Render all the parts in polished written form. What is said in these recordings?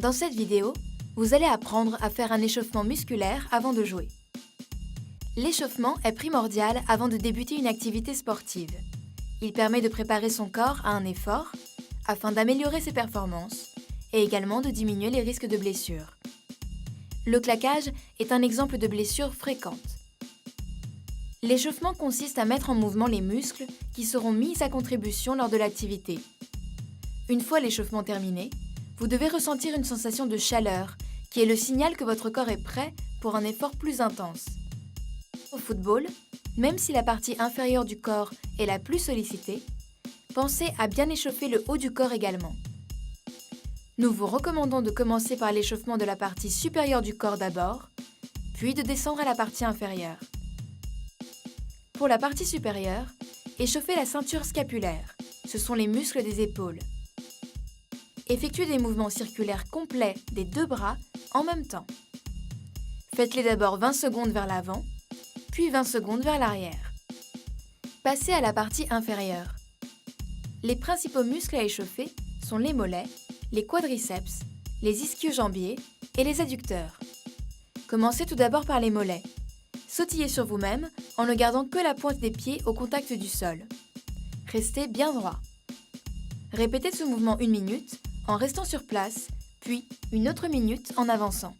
Dans cette vidéo, vous allez apprendre à faire un échauffement musculaire avant de jouer. L'échauffement est primordial avant de débuter une activité sportive. Il permet de préparer son corps à un effort afin d'améliorer ses performances et également de diminuer les risques de blessures. Le claquage est un exemple de blessure fréquente. L'échauffement consiste à mettre en mouvement les muscles qui seront mis à contribution lors de l'activité. Une fois l'échauffement terminé, vous devez ressentir une sensation de chaleur qui est le signal que votre corps est prêt pour un effort plus intense. Au football, même si la partie inférieure du corps est la plus sollicitée, pensez à bien échauffer le haut du corps également. Nous vous recommandons de commencer par l'échauffement de la partie supérieure du corps d'abord, puis de descendre à la partie inférieure. Pour la partie supérieure, échauffez la ceinture scapulaire, ce sont les muscles des épaules. Effectuez des mouvements circulaires complets des deux bras en même temps. Faites-les d'abord 20 secondes vers l'avant, puis 20 secondes vers l'arrière. Passez à la partie inférieure. Les principaux muscles à échauffer sont les mollets, les quadriceps, les ischio-jambiers et les adducteurs. Commencez tout d'abord par les mollets. Sautillez sur vous-même en ne gardant que la pointe des pieds au contact du sol. Restez bien droit. Répétez ce mouvement 1 minute en restant sur place, puis une autre minute en avançant.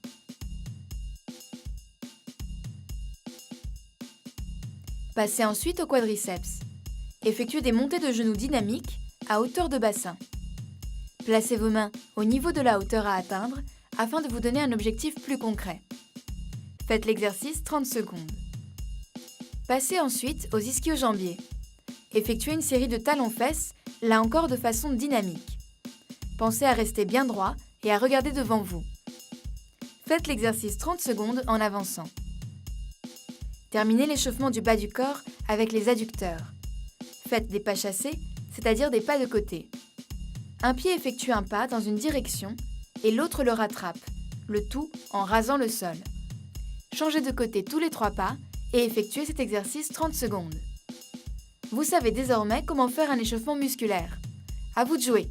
Passez ensuite au quadriceps. Effectuez des montées de genoux dynamiques à hauteur de bassin. Placez vos mains au niveau de la hauteur à atteindre afin de vous donner un objectif plus concret. Faites l'exercice 30 secondes. Passez ensuite aux ischio-jambiers. Effectuez une série de talons-fesses, là encore de façon dynamique. Pensez à rester bien droit et à regarder devant vous. Faites l'exercice 30 secondes en avançant. Terminez l'échauffement du bas du corps avec les adducteurs. Faites des pas chassés, c'est-à-dire des pas de côté. Un pied effectue un pas dans une direction et l'autre le rattrape, le tout en rasant le sol. Changez de côté tous les 3 pas et effectuez cet exercice 30 secondes. Vous savez désormais comment faire un échauffement musculaire. À vous de jouer!